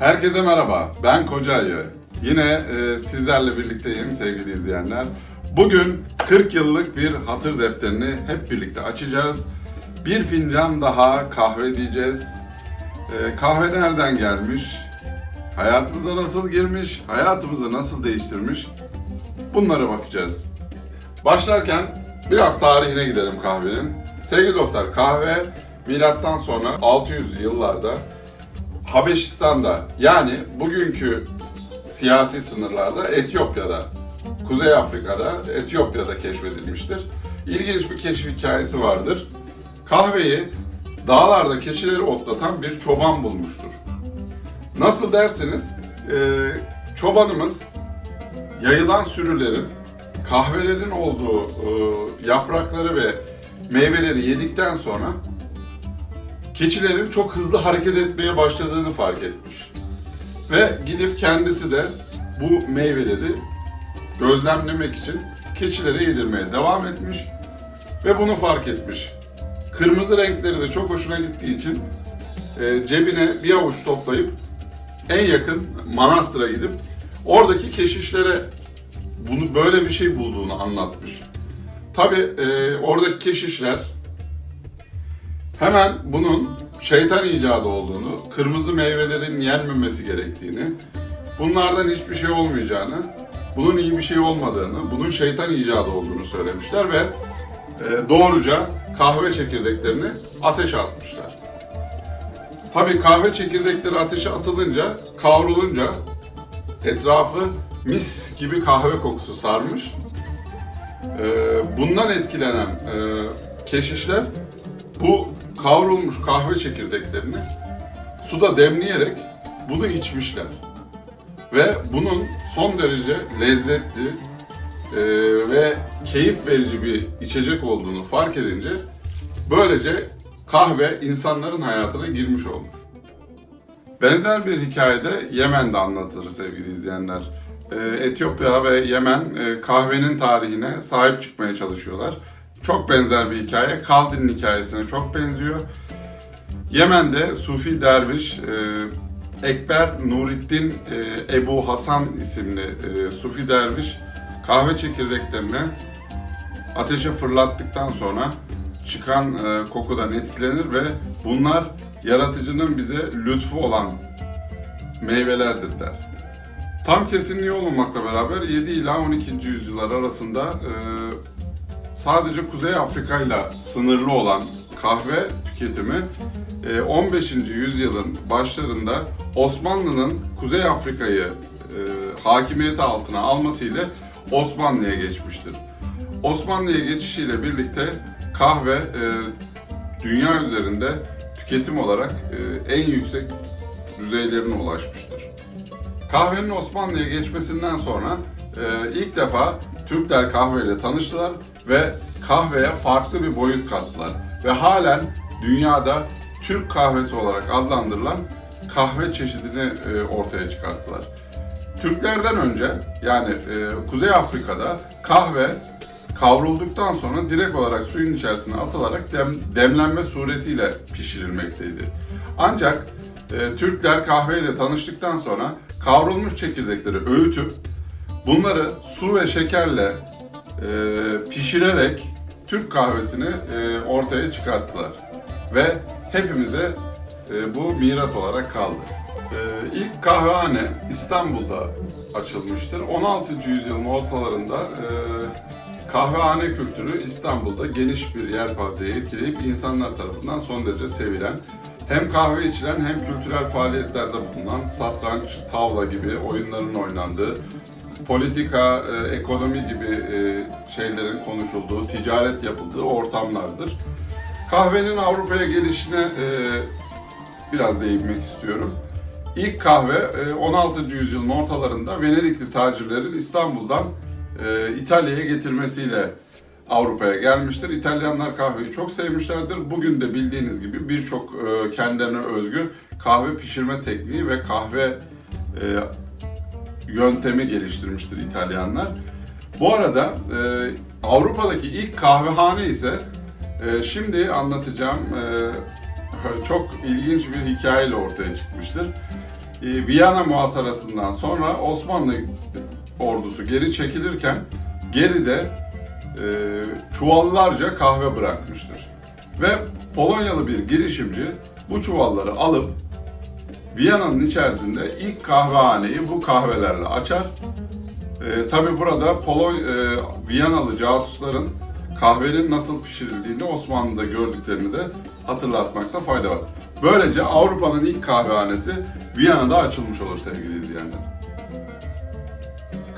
Herkese merhaba, ben Kocaayı. Yine sizlerle birlikteyim sevgili izleyenler. Bugün 40 yıllık bir hatır defterini hep birlikte açacağız. Bir fincan daha kahve diyeceğiz. Kahve nereden gelmiş? Hayatımıza nasıl girmiş? Hayatımızı nasıl değiştirmiş? Bunlara bakacağız. Başlarken biraz tarihine gidelim kahvenin. Sevgili dostlar, kahve milattan sonra 600 yıllarda Habeşistan'da, yani bugünkü siyasi sınırlarda Etiyopya'da, Kuzey Afrika'da, Etiyopya'da keşfedilmiştir. İlginç bir keşif hikayesi vardır. Kahveyi dağlarda keçileri otlatan bir çoban bulmuştur. Nasıl derseniz, çobanımız yayılan sürülerin kahvelerin olduğu yaprakları ve meyveleri yedikten sonra keçilerin çok hızlı hareket etmeye başladığını fark etmiş. Ve gidip kendisi de bu meyveleri gözlemlemek için keçilere yedirmeye devam etmiş ve bunu fark etmiş. Kırmızı renkleri de çok hoşuna gittiği için cebine bir avuç toplayıp en yakın manastıra gidip oradaki keşişlere bunu böyle bir şey bulduğunu anlatmış. Tabii oradaki keşişler hemen bunun şeytan icadı olduğunu, kırmızı meyvelerin yenmemesi gerektiğini, bunlardan hiçbir şey olmayacağını, bunun iyi bir şey olmadığını, bunun şeytan icadı olduğunu söylemişler ve doğruca kahve çekirdeklerini ateşe atmışlar. Tabii kahve çekirdekleri ateşe atılınca, kavrulunca etrafı mis gibi kahve kokusu sarmış. Bundan etkilenen keşişler bu kavrulmuş kahve çekirdeklerini suda demleyerek bunu içmişler. Ve bunun son derece lezzetli ve keyif verici bir içecek olduğunu fark edince böylece kahve insanların hayatına girmiş olmuş. Benzer bir hikayede Yemen'de anlatılır sevgili izleyenler. Etiyopya ve Yemen kahvenin tarihine sahip çıkmaya çalışıyorlar. Çok benzer bir hikaye, Kaldin'in hikayesine çok benziyor. Yemen'de Sufi derviş Ekber Nurettin Ebu Hasan isimli Sufi derviş kahve çekirdeklerini ateşe fırlattıktan sonra çıkan kokudan etkilenir ve bunlar yaratıcının bize lütfu olan meyvelerdir der. Tam kesinliği olmamakla beraber 7 ila 12. yüzyıllar arasında sadece Kuzey Afrika ile sınırlı olan kahve tüketimi 15. yüzyılın başlarında Osmanlı'nın Kuzey Afrika'yı hakimiyeti altına almasıyla Osmanlı'ya geçmiştir. Osmanlı'ya geçişiyle birlikte kahve dünya üzerinde tüketim olarak en yüksek düzeylerine ulaşmıştır. Kahvenin Osmanlı'ya geçmesinden sonra ilk defa Türkler kahveyle tanıştılar ve kahveye farklı bir boyut kattılar. Ve halen dünyada Türk kahvesi olarak adlandırılan kahve çeşidini ortaya çıkarttılar. Türklerden önce yani Kuzey Afrika'da kahve kavrulduktan sonra direkt olarak suyun içerisine atılarak demlenme suretiyle pişirilmekteydi. Ancak Türkler kahveyle tanıştıktan sonra kavrulmuş çekirdekleri öğütüp bunları su ve şekerle pişirerek Türk kahvesini ortaya çıkarttılar. Ve hepimize bu miras olarak kaldı. İlk kahvehane İstanbul'da açılmıştır. 16. yüzyılın ortalarında kahvehane kültürü İstanbul'da geniş bir yelpazeyi etkileyip insanlar tarafından son derece sevilen, hem kahve içilen hem kültürel faaliyetlerde bulunan satranç, tavla gibi oyunların oynandığı, politika, ekonomi gibi şeylerin konuşulduğu, ticaret yapıldığı ortamlardır. Kahvenin Avrupa'ya gelişine biraz değinmek istiyorum. İlk kahve 16. yüzyılın ortalarında Venedikli tacirlerin İstanbul'dan İtalya'ya getirmesiyle Avrupa'ya gelmiştir. İtalyanlar kahveyi çok sevmişlerdir. Bugün de bildiğiniz gibi birçok kendilerine özgü kahve pişirme tekniği ve kahve yöntemi geliştirmiştir İtalyanlar. Bu arada Avrupa'daki ilk kahvehane ise şimdi anlatacağım çok ilginç bir hikayeyle ortaya çıkmıştır. Viyana muhasarasından sonra Osmanlı ordusu geri çekilirken geride çuvallarca kahve bırakmıştır. Ve Polonyalı bir girişimci bu çuvalları alıp Viyana'nın içerisinde ilk kahvehaneyi bu kahvelerle açar. Tabi burada Viyanalı casusların kahvenin nasıl pişirildiğini Osmanlı'da gördüklerini de hatırlatmakta fayda var. Böylece Avrupa'nın ilk kahvehanesi Viyana'da açılmış olur sevgili izleyenler.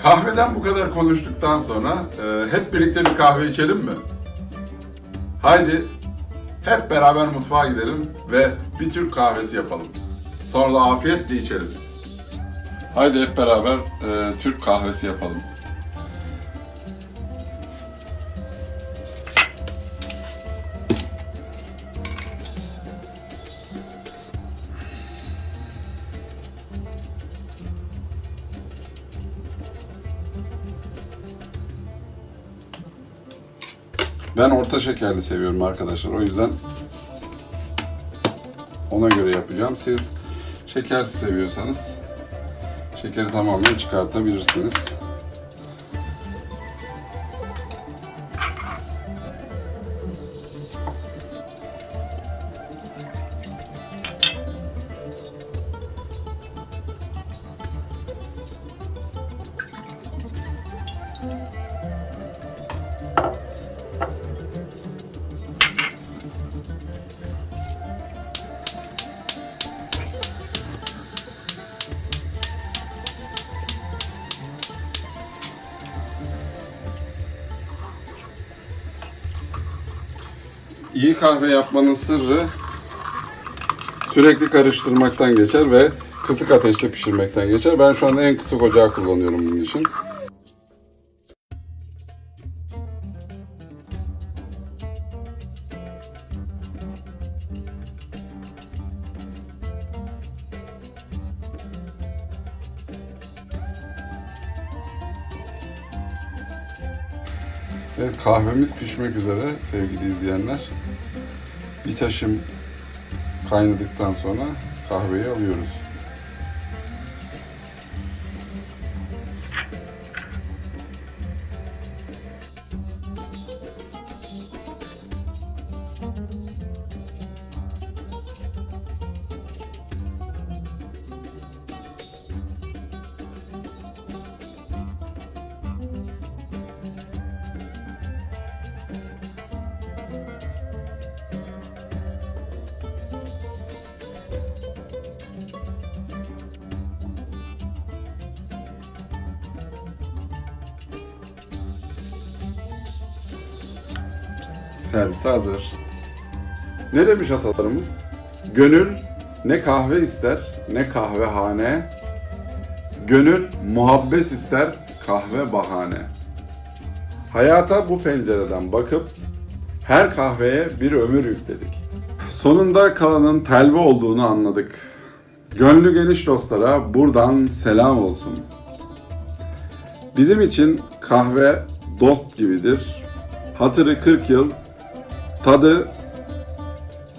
Kahveden bu kadar konuştuktan sonra hep birlikte bir kahve içelim mi? Haydi hep beraber mutfağa gidelim ve bir Türk kahvesi yapalım. Sonra da afiyetle içelim. Haydi hep beraber Türk kahvesi yapalım. Ben orta şekerli seviyorum arkadaşlar. O yüzden ona göre yapacağım. Siz şekersiz seviyorsanız şekeri tamamen çıkartabilirsiniz. İyi kahve yapmanın sırrı sürekli karıştırmaktan geçer ve kısık ateşte pişirmekten geçer. Ben şu anda en kısık ocağı kullanıyorum bunun için. Evet, kahvemiz pişmek üzere sevgili izleyenler. Bir taşım kaynadıktan sonra kahveyi alıyoruz. Servis hazır. Ne demiş atalarımız? Gönül ne kahve ister ne kahvehane. Gönül muhabbet ister kahve bahane. Hayata bu pencereden bakıp her kahveye bir ömür yükledik. Sonunda kalanın telve olduğunu anladık. Gönlü geniş dostlara buradan selam olsun. Bizim için kahve dost gibidir. Hatırı 40 yıl, tadı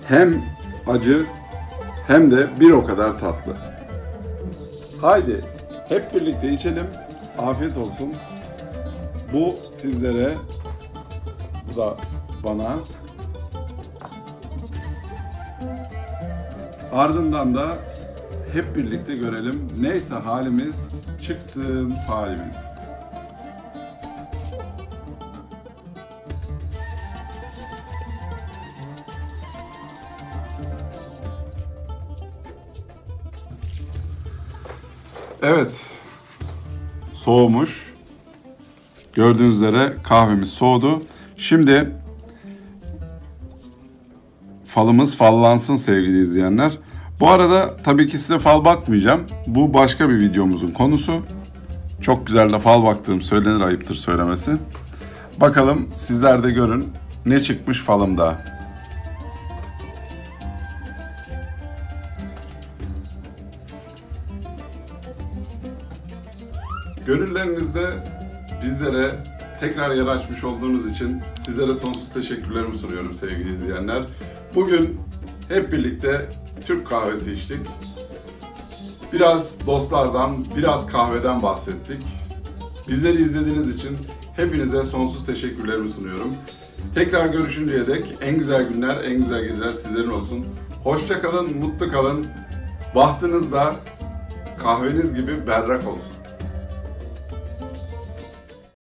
hem acı hem de bir o kadar tatlı. Haydi hep birlikte içelim. Afiyet olsun. Bu sizlere, bu da bana. Ardından da hep birlikte görelim. Neyse halimiz çıksın falimiz. Evet, soğumuş. Gördüğünüz üzere kahvemiz soğudu. Şimdi falımız fallansın sevgili izleyenler. Bu arada tabii ki size fal bakmayacağım. Bu başka bir videomuzun konusu. Çok güzel de fal baktığım söylenir, ayıptır söylemesi. Bakalım sizler de görün ne çıkmış falımda. Gönüllerinizde bizlere tekrar yer açmış olduğunuz için sizlere sonsuz teşekkürlerimi sunuyorum sevgili izleyenler. Bugün hep birlikte Türk kahvesi içtik. Biraz dostlardan, biraz kahveden bahsettik. Bizleri izlediğiniz için hepinize sonsuz teşekkürlerimi sunuyorum. Tekrar görüşünceye dek en güzel günler, en güzel geceler sizlerin olsun. Hoşça kalın, mutlu kalın. Bahtınız da kahveniz gibi berrak olsun.